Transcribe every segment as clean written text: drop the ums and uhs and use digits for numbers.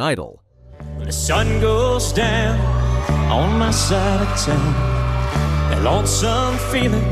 Idol. When the sun goes down on my side of town, that lonesome feeling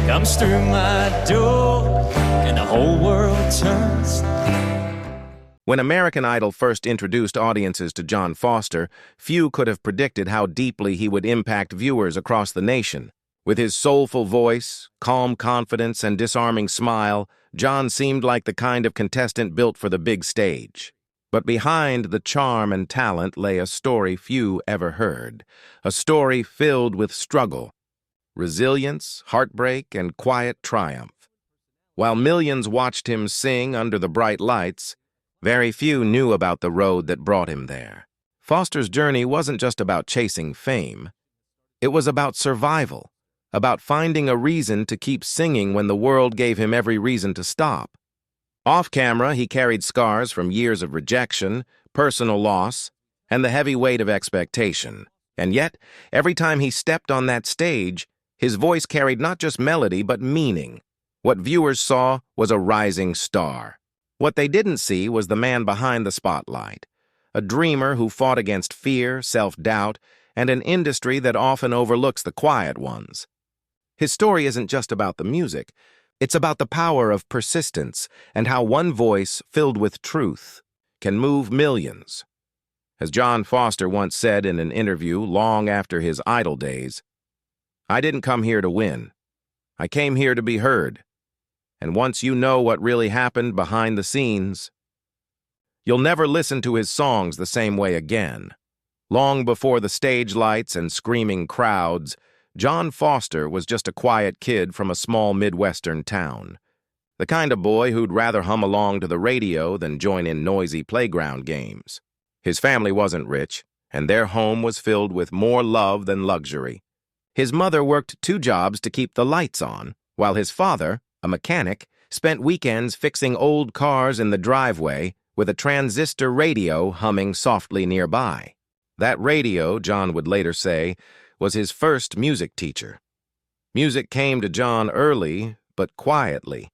comes through my door, and the whole world turns. When American Idol first introduced audiences to John Foster, few could have predicted how deeply he would impact viewers across the nation. With his soulful voice, calm confidence, and disarming smile, John seemed like the kind of contestant built for the big stage. But behind the charm and talent lay a story few ever heard, a story filled with struggle, resilience, heartbreak, and quiet triumph. While millions watched him sing under the bright lights, very few knew about the road that brought him there. Foster's journey wasn't just about chasing fame. It was about survival, about finding a reason to keep singing when the world gave him every reason to stop. Off-camera, he carried scars from years of rejection, personal loss, and the heavy weight of expectation. And yet, every time he stepped on that stage, his voice carried not just melody but meaning. What viewers saw was a rising star. What they didn't see was the man behind the spotlight, a dreamer who fought against fear, self-doubt, and an industry that often overlooks the quiet ones. His story isn't just about the music. It's about the power of persistence and how one voice filled with truth can move millions. As John Foster once said in an interview long after his Idol days, "I didn't come here to win. I came here to be heard. And once you know what really happened behind the scenes, you'll never listen to his songs the same way again." Long before the stage lights and screaming crowds, John Foster was just a quiet kid from a small Midwestern town. The kind of boy who'd rather hum along to the radio than join in noisy playground games. His family wasn't rich, and their home was filled with more love than luxury. His mother worked 2 jobs to keep the lights on, while his father, a mechanic, spent weekends fixing old cars in the driveway with a transistor radio humming softly nearby. That radio, John would later say, was his first music teacher. Music came to John early, but quietly.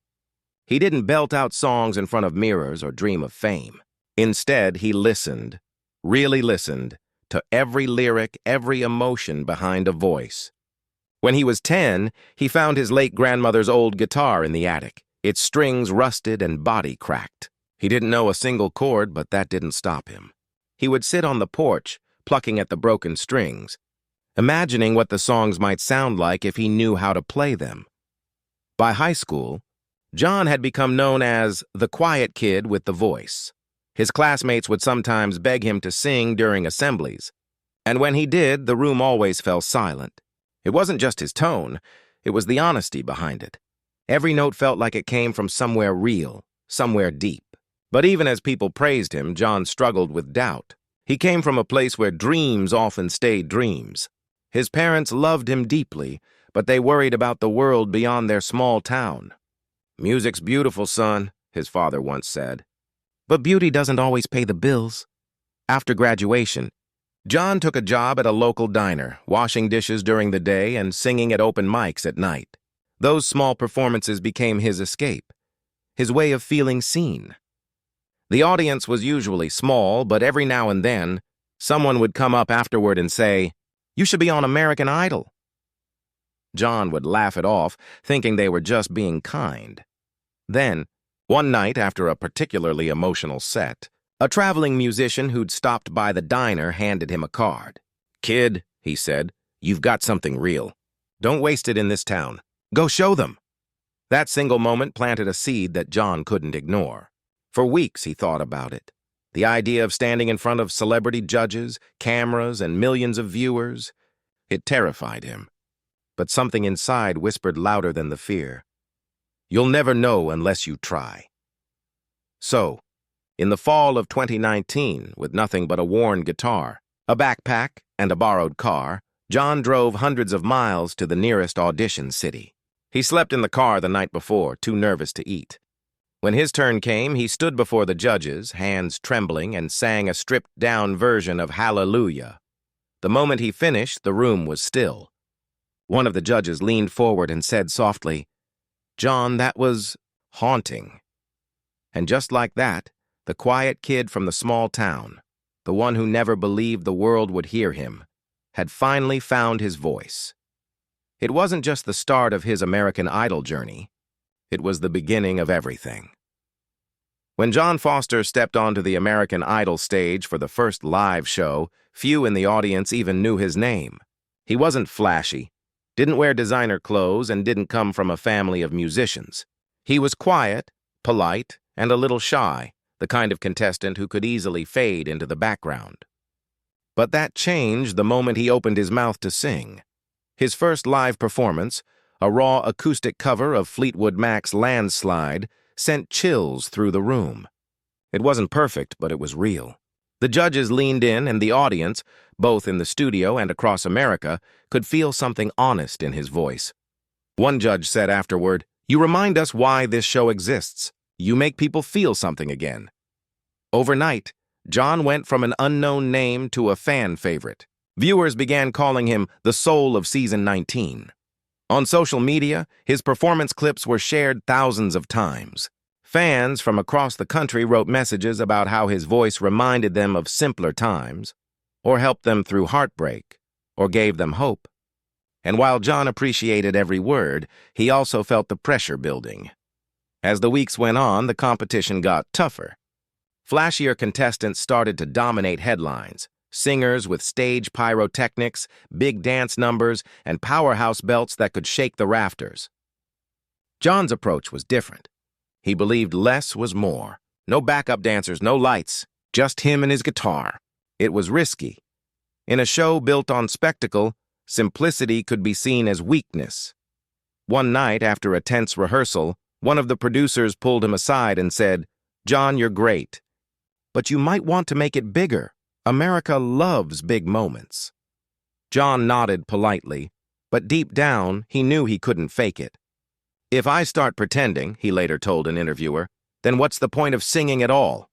He didn't belt out songs in front of mirrors or dream of fame. Instead, he listened, really listened, to every lyric, every emotion behind a voice. When he was 10, he found his late grandmother's old guitar in the attic, its strings rusted and body cracked. He didn't know a single chord, but that didn't stop him. He would sit on the porch, plucking at the broken strings, imagining what the songs might sound like if he knew how to play them. By high school, John had become known as the quiet kid with the voice. His classmates would sometimes beg him to sing during assemblies, and when he did, the room always fell silent. It wasn't just his tone, it was the honesty behind it. Every note felt like it came from somewhere real, somewhere deep. But even as people praised him, John struggled with doubt. He came from a place where dreams often stayed dreams. His parents loved him deeply, but they worried about the world beyond their small town. "Music's beautiful, son," his father once said. But beauty doesn't always pay the bills. After graduation, John took a job at a local diner, washing dishes during the day and singing at open mics at night. Those small performances became his escape, his way of feeling seen. The audience was usually small, but every now and then, someone would come up afterward and say, "You should be on American Idol." John would laugh it off, thinking they were just being kind. Then, one night after a particularly emotional set, a traveling musician who'd stopped by the diner handed him a card. "Kid," he said, "you've got something real. Don't waste it in this town. Go show them." That single moment planted a seed that John couldn't ignore. For weeks he thought about it. The idea of standing in front of celebrity judges, cameras, and millions of viewers, it terrified him. But something inside whispered louder than the fear. "You'll never know unless you try." So, in the fall of 2019, with nothing but a worn guitar, a backpack, and a borrowed car, John drove hundreds of miles to the nearest audition city. He slept in the car the night before, too nervous to eat. When his turn came, he stood before the judges, hands trembling, and sang a stripped-down version of Hallelujah. The moment he finished, the room was still. One of the judges leaned forward and said softly, "John, that was haunting." And just like that, the quiet kid from the small town, the one who never believed the world would hear him, had finally found his voice. It wasn't just the start of his American Idol journey. It was the beginning of everything. When John Foster stepped onto the American Idol stage for the first live show, few in the audience even knew his name. He wasn't flashy, didn't wear designer clothes, and didn't come from a family of musicians. He was quiet, polite, and a little shy, the kind of contestant who could easily fade into the background. But that changed the moment he opened his mouth to sing. His first live performance, a raw acoustic cover of Fleetwood Mac's Landslide, sent chills through the room. It wasn't perfect, but it was real. The judges leaned in, and the audience, both in the studio and across America, could feel something honest in his voice. One judge said afterward, "You remind us why this show exists. You make people feel something again." Overnight, John went from an unknown name to a fan favorite. Viewers began calling him the soul of season 19. On social media, his performance clips were shared thousands of times. Fans from across the country wrote messages about how his voice reminded them of simpler times, or helped them through heartbreak, or gave them hope. And while John appreciated every word, he also felt the pressure building. As the weeks went on, the competition got tougher. Flashier contestants started to dominate headlines. Singers with stage pyrotechnics, big dance numbers, and powerhouse belts that could shake the rafters. John's approach was different. He believed less was more. No backup dancers, no lights, just him and his guitar. It was risky. In a show built on spectacle, simplicity could be seen as weakness. One night, after a tense rehearsal, one of the producers pulled him aside and said, "John, you're great, but you might want to make it bigger. America loves big moments." John nodded politely, but deep down, he knew he couldn't fake it. "If I start pretending," he later told an interviewer, "then what's the point of singing at all?"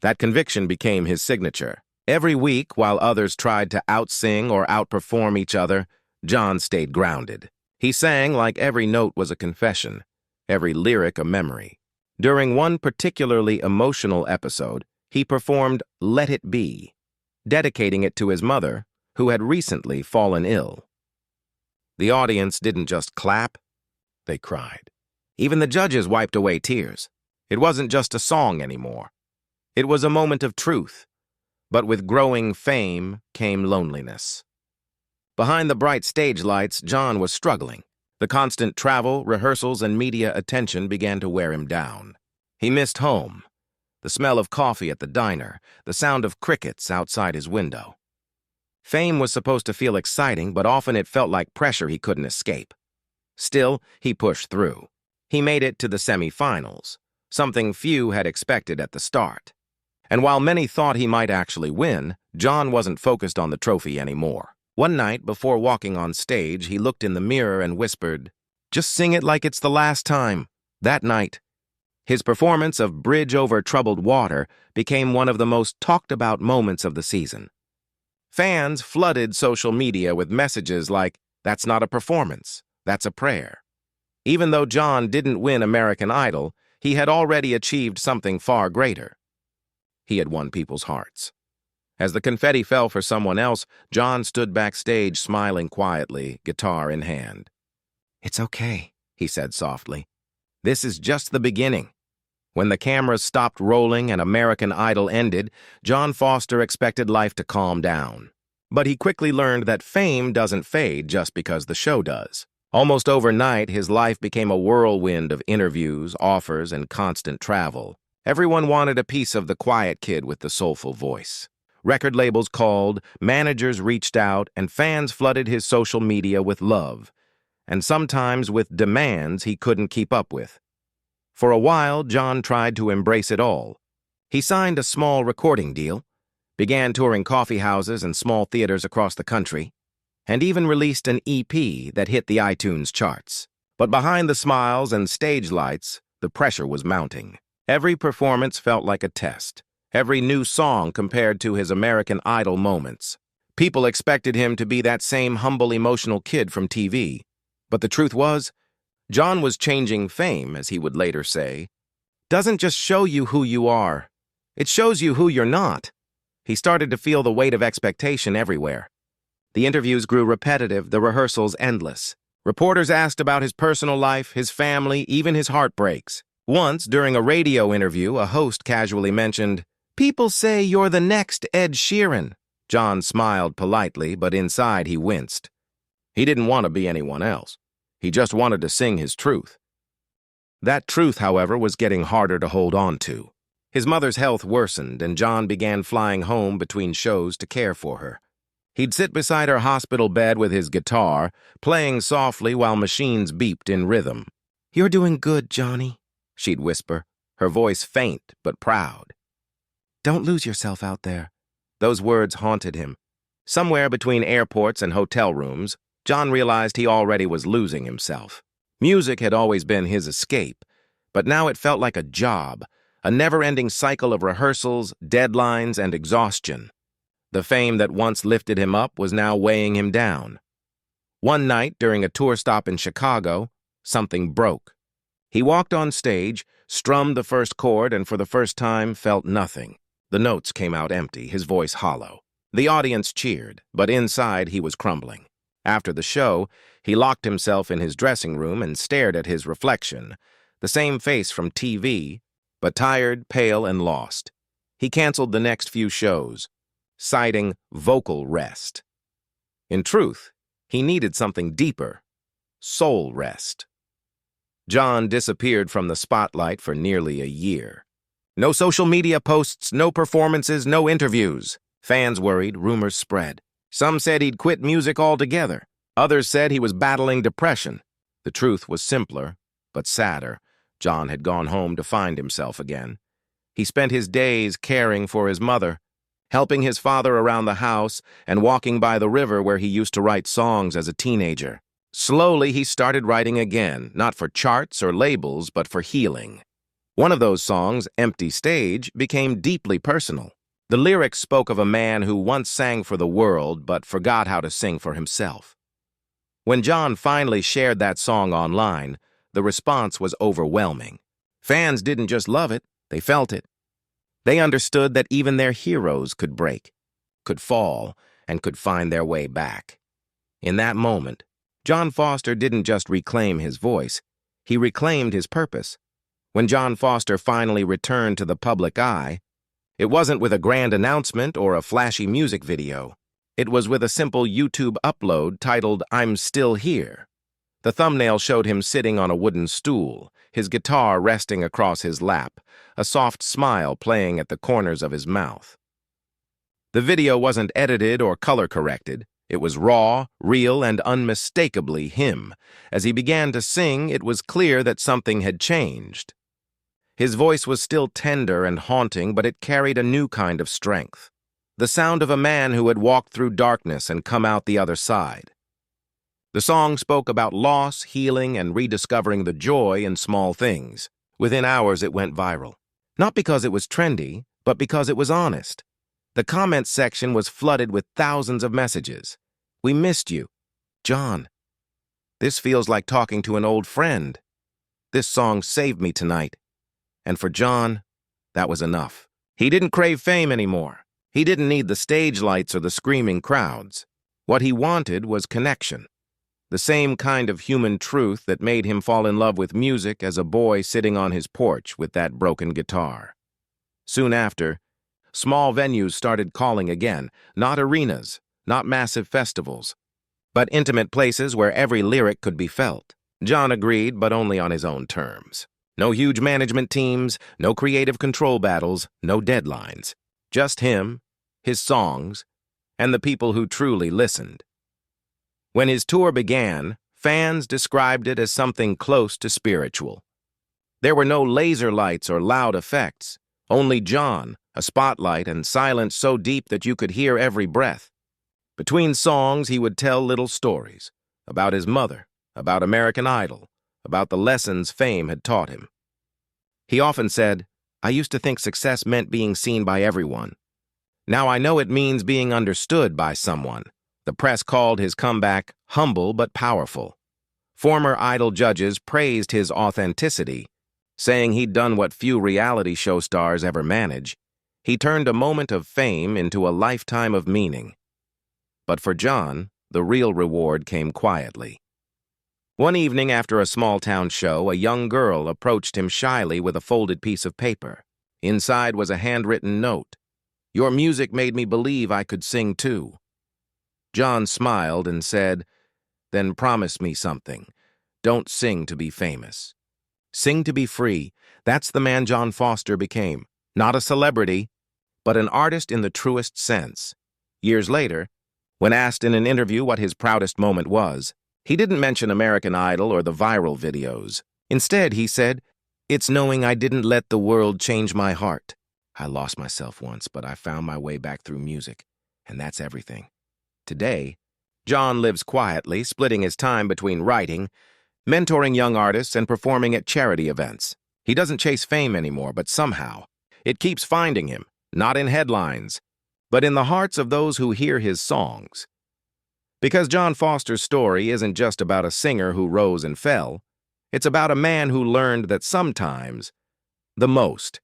That conviction became his signature. Every week, while others tried to outsing or outperform each other, John stayed grounded. He sang like every note was a confession, every lyric a memory. During one particularly emotional episode, he performed "Let It Be," dedicating it to his mother, who had recently fallen ill. The audience didn't just clap, they cried. Even the judges wiped away tears. It wasn't just a song anymore. It was a moment of truth. But with growing fame came loneliness. Behind the bright stage lights, John was struggling. The constant travel, rehearsals, and media attention began to wear him down. He missed home. The smell of coffee at the diner, the sound of crickets outside his window. Fame was supposed to feel exciting, but often it felt like pressure he couldn't escape. Still, he pushed through. He made it to the semi-finals, something few had expected at the start. And while many thought he might actually win, John wasn't focused on the trophy anymore. One night, before walking on stage, he looked in the mirror and whispered, "Just sing it like it's the last time." That night, his performance of Bridge Over Troubled Water became one of the most talked-about moments of the season. Fans flooded social media with messages like, "That's not a performance, that's a prayer." Even though John didn't win American Idol, he had already achieved something far greater. He had won people's hearts. As the confetti fell for someone else, John stood backstage smiling quietly, guitar in hand. "It's okay," he said softly. "This is just the beginning." When the cameras stopped rolling and American Idol ended, John Foster expected life to calm down. But he quickly learned that fame doesn't fade just because the show does. Almost overnight, his life became a whirlwind of interviews, offers, and constant travel. Everyone wanted a piece of the quiet kid with the soulful voice. Record labels called, managers reached out, and fans flooded his social media with love, and sometimes with demands he couldn't keep up with. For a while, John tried to embrace it all. He signed a small recording deal, began touring coffee houses and small theaters across the country, and even released an EP that hit the iTunes charts. But behind the smiles and stage lights, the pressure was mounting. Every performance felt like a test. Every new song compared to his American Idol moments. People expected him to be that same humble, emotional kid from TV. But the truth was, John was changing. Fame, as he would later say, doesn't just show you who you are. It shows you who you're not. He started to feel the weight of expectation everywhere. The interviews grew repetitive, the rehearsals endless. Reporters asked about his personal life, his family, even his heartbreaks. Once, during a radio interview, a host casually mentioned, "People say you're the next Ed Sheeran." John smiled politely, but inside he winced. He didn't want to be anyone else. He just wanted to sing his truth. That truth, however, was getting harder to hold on to. His mother's health worsened, and John began flying home between shows to care for her. He'd sit beside her hospital bed with his guitar, playing softly while machines beeped in rhythm. "You're doing good, Johnny," she'd whisper, her voice faint but proud. "Don't lose yourself out there." Those words haunted him. Somewhere between airports and hotel rooms, John realized he already was losing himself. Music had always been his escape, but now it felt like a job, a never-ending cycle of rehearsals, deadlines, and exhaustion. The fame that once lifted him up was now weighing him down. One night, during a tour stop in Chicago, something broke. He walked on stage, strummed the first chord, and for the first time felt nothing. The notes came out empty, his voice hollow. The audience cheered, but inside he was crumbling. After the show, he locked himself in his dressing room and stared at his reflection, the same face from TV, but tired, pale, and lost. He canceled the next few shows, citing vocal rest. In truth, he needed something deeper, soul rest. John disappeared from the spotlight for nearly a year. No social media posts, no performances, no interviews. Fans worried, rumors spread. Some said he'd quit music altogether. Others said he was battling depression. The truth was simpler, but sadder. John had gone home to find himself again. He spent his days caring for his mother, helping his father around the house, and walking by the river where he used to write songs as a teenager. Slowly, he started writing again, not for charts or labels, but for healing. One of those songs, "Empty Stage," became deeply personal. The lyrics spoke of a man who once sang for the world, but forgot how to sing for himself. When John finally shared that song online, the response was overwhelming. Fans didn't just love it, they felt it. They understood that even their heroes could break, could fall, and could find their way back. In that moment, John Foster didn't just reclaim his voice, he reclaimed his purpose. When John Foster finally returned to the public eye, it wasn't with a grand announcement or a flashy music video. It was with a simple YouTube upload titled "I'm Still Here." The thumbnail showed him sitting on a wooden stool, his guitar resting across his lap, a soft smile playing at the corners of his mouth. The video wasn't edited or color-corrected. It was raw, real, and unmistakably him. As he began to sing, it was clear that something had changed. His voice was still tender and haunting, but it carried a new kind of strength. The sound of a man who had walked through darkness and come out the other side. The song spoke about loss, healing, and rediscovering the joy in small things. Within hours, it went viral. Not because it was trendy, but because it was honest. The comments section was flooded with thousands of messages. "We missed you. John. This feels like talking to an old friend. This song saved me tonight." And for John, that was enough. He didn't crave fame anymore. He didn't need the stage lights or the screaming crowds. What he wanted was connection. The same kind of human truth that made him fall in love with music as a boy sitting on his porch with that broken guitar. Soon after, small venues started calling again, not arenas, not massive festivals, but intimate places where every lyric could be felt. John agreed, but only on his own terms. No huge management teams, no creative control battles, no deadlines. Just him, his songs, and the people who truly listened. When his tour began, fans described it as something close to spiritual. There were no laser lights or loud effects, only John, a spotlight, and silence so deep that you could hear every breath. Between songs, he would tell little stories about his mother, about American Idol, about the lessons fame had taught him. He often said, "I used to think success meant being seen by everyone. Now I know it means being understood by someone." The press called his comeback humble but powerful. Former Idol judges praised his authenticity, saying he'd done what few reality show stars ever manage. He turned a moment of fame into a lifetime of meaning. But for John, the real reward came quietly. One evening after a small-town show, a young girl approached him shyly with a folded piece of paper. Inside was a handwritten note. "Your music made me believe I could sing too." John smiled and said, "Then promise me something. Don't sing to be famous. Sing to be free." That's the man John Foster became. Not a celebrity, but an artist in the truest sense. Years later, when asked in an interview what his proudest moment was, he didn't mention American Idol or the viral videos. Instead, he said, "It's knowing I didn't let the world change my heart. I lost myself once, but I found my way back through music, and that's everything." Today, John lives quietly, splitting his time between writing, mentoring young artists, and performing at charity events. He doesn't chase fame anymore, but somehow, it keeps finding him, not in headlines, but in the hearts of those who hear his songs. Because John Foster's story isn't just about a singer who rose and fell, it's about a man who learned that sometimes the most